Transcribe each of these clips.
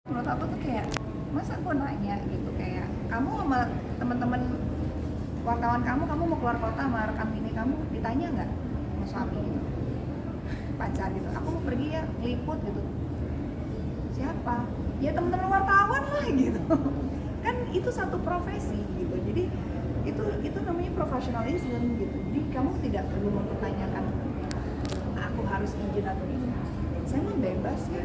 Menurut aku tuh kayak, masa gue nanya gitu kayak, kamu sama teman-teman wartawan kamu mau keluar kota sama rekan ini kamu ditanya nggak sama suami gitu, pacar gitu, aku mau pergi ya ngeliput gitu, siapa? Ya teman-teman wartawan lah gitu. Kan itu satu profesi gitu, jadi itu namanya profesionalisme gitu. Jadi kamu tidak perlu mempertanyakan aku harus izin atau tidak, saya mah bebas ya.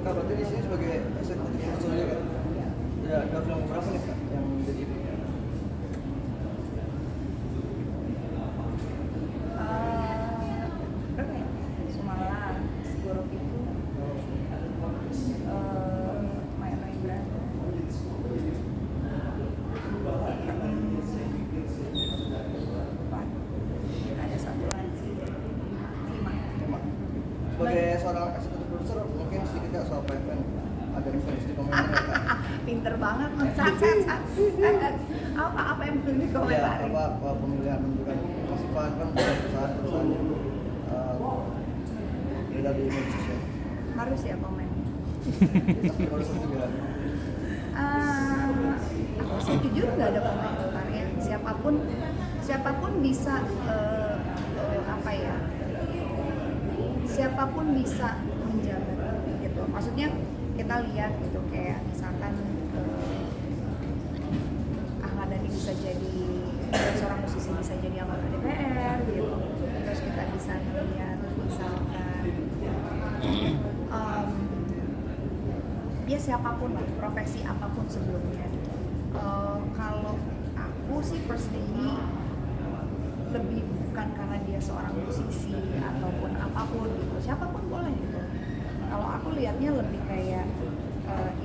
Kak, berarti di sini sebagai eksekutif produser juga kan? Ya, ada film berapa nih Kak yang jadi Berapa ya? Sumalang, Sigurok itu Maya Rendra. Empat. Ada satu lagi. 5. tema? Sebagai seorang eksekutif produser mungkin sedikit Kak soal pipeline, ada referensi di komentar ya Kak? Pinter banget sat. Apa yang perlu Ya, dikomentari? apa pemilihan menentukan masukan kan perusahaan beda di Indonesia. Harus ya komen. Tapi produser juga. Aku sih jujur nggak ada komentar ya. Siapapun bisa apa ya? Siapapun bisa menjabat gitu. Maksudnya kita lihat gitu kayak misalkan Ahmad Dhani bisa jadi seorang musisi, bisa jadi anggota DPR gitu. Terus kita bisa lihat misalkan ya siapapun lah, profesi apapun sebelumnya. Kalau aku sih personally lebih bukan karena dia seorang musisi ataupun apapun gitu, siapapun boleh gitu. Kalau aku lihatnya lebih kayak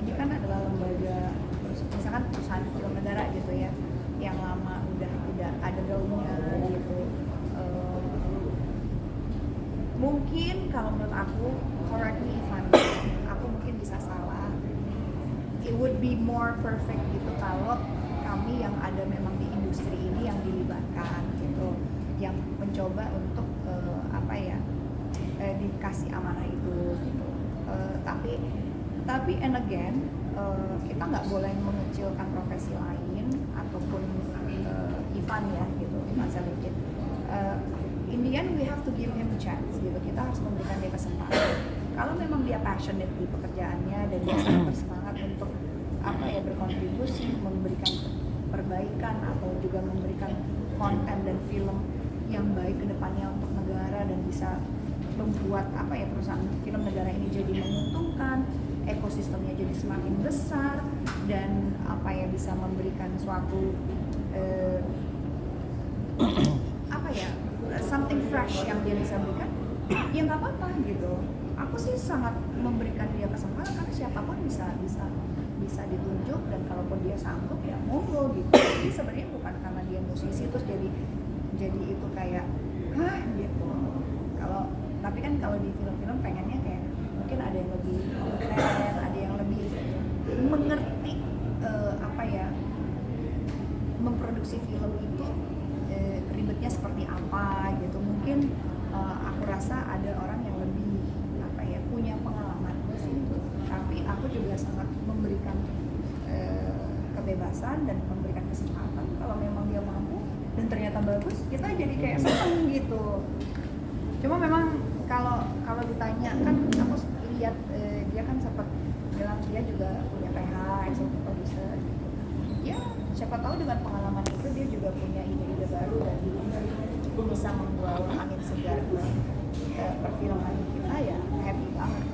ini kan adalah lembaga, misalkan perusahaan film negara gitu ya, yang lama udah tidak ada gaungnya gitu. Mungkin kalau menurut aku, correct me if I'm wrong, aku mungkin bisa salah. It would be more perfect gitu kalau kami yang ada memang di industri ini yang dilibatkan gitu, yang mencoba untuk dikasih amanah itu gitu. Tapi and again kita nggak boleh mengecilkan profesi lain ataupun Ivan ya gitu, Ivan Selikin. In the end we have to give him a chance gitu, kita harus memberikan dia kesempatan. Kalau memang dia passionate di pekerjaannya dan dia sangat bersemangat untuk berkontribusi, memberikan perbaikan atau juga memberikan konten dan film yang baik ke depannya untuk negara dan bisa membuat perusahaan film negara ini jadi menguntungkan, ekosistemnya jadi semakin besar dan bisa memberikan suatu something fresh yang dia bisa berikan, ya nggak apa-apa gitu. Aku sih sangat memberikan dia kesempatan karena siapapun bisa ditunjuk, dan kalaupun dia sanggup ya monggo gitu. Jadi sebenarnya bukan karena dia musisi terus jadi itu kayak gitu. Tapi kan kalau di film-film pengennya kayak mungkin ada yang lebih keren, ada yang lebih mengerti memproduksi film itu ribetnya seperti apa gitu. Mungkin aku rasa ada orang yang lebih punya pengalaman di situ. Tapi aku juga sangat memberikan kebebasan dan memberikan kesempatan. Kalau memang dia mampu dan ternyata bagus, kita jadi kayak seneng gitu. Cuma memang kalau ditanya kan, aku lihat dia kan sempat bilang dia juga punya PH, executive producer gitu. Ya siapa tahu dengan pengalaman itu dia juga punya ide-ide baru dan bisa membawa angin segar ke perfilman kita, ya happy banget.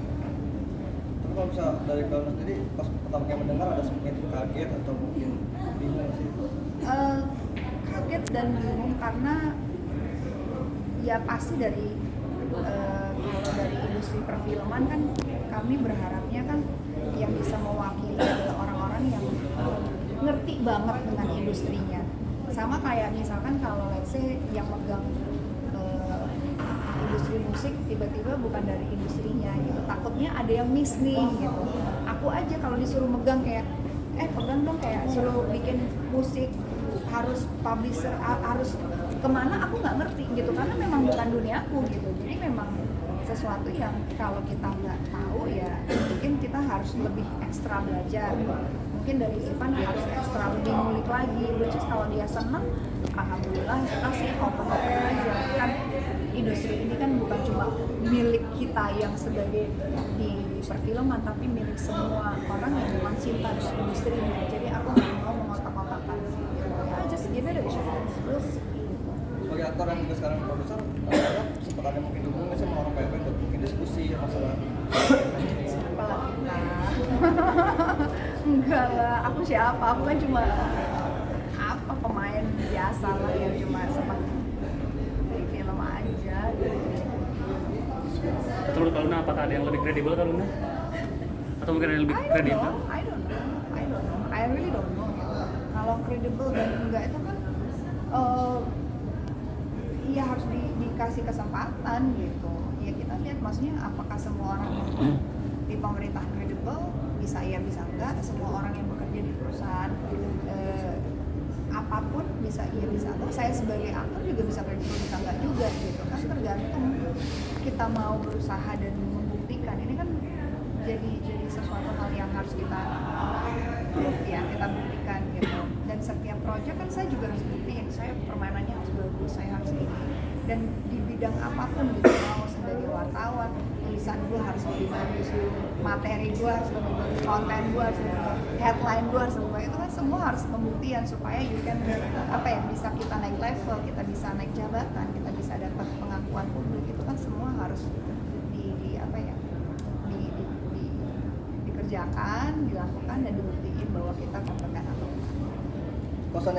Tapi kalau bisa dari kamu sendiri pas pertama kali mendengar ada sedikit kaget atau mungkin bingung sih? Kaget dan bingung karena ya pasti dari kalau dari industri perfilman kan kami berharapnya kan yang bisa mewakili adalah orang-orang yang ngerti banget dengan industrinya. Sama kayak misalkan kalau let's say yang megang industri musik tiba-tiba bukan dari industrinya gitu, takutnya ada yang miss nih gitu. Aku aja kalau disuruh megang kayak pegang dong, kayak suruh bikin musik harus publisher harus kemana, aku nggak ngerti gitu karena memang bukan dunia aku gitu. Jadi memang sesuatu yang kalau kita nggak tahu ya mungkin kita harus lebih ekstra belajar. Mungkin dari Ivan harus ekstra lebih ngulik lagi, which is kalau dia seneng, alhamdulillah kita sih open aja. Kan industri ini kan bukan cuma milik kita yang sebagai di perfilman, tapi milik semua orang yang memang cinta dengan industri ini. Jadi aku nggak mau mengotak-otakan sih. Ya just give it a chance. Terus Sebagai aktor yang juga sekarang produser, sempat ada mungkin hubungan nggak sih sama orang PV untuk mungkin diskusi masalah apalah kita. Enggak lah, aku siapa? Aku kan cuma apa pemain biasa lah yang cuma sempat di film aja. Atau menurut Kak Luna apakah ada yang lebih kredibel Kak Luna? Atau mungkin ada yang lebih I don't kredibel? know, I really don't know. Kalau credible dan enggak itu kan ya harus dikasih kesempatan gitu. Ya kita lihat maksudnya apakah semua orang yang di pemerintahan credible, bisa iya bisa enggak. Semua orang yang bekerja di perusahaan apapun bisa iya bisa enggak. Saya sebagai aktor juga bisa credible bisa enggak juga gitu kan, tergantung kita mau berusaha dan membuktikan. Ini kan jadi sesuatu hal yang harus kita proof ya, kita buktikan gitu. Dan setiap project kan saya juga harus buktiin, saya permainannya harus bagus, saya harus ini. Dan di bidang apapun gitu, mau sebagai wartawan, tulisan gue harus lebih bagus, materi gue harus lebih bagus, konten gue harus lebih bagus, headline gue harus lebih bagus. Itu kan semua harus pembuktian supaya you can apa ya, bisa kita naik level, kita bisa naik jabatan, kita bisa dapat pengakuan publik. Itu kan semua harus di apa ya, dikerjakan, dilakukan dan dibuktiin bahwa kita kompeten atau kosan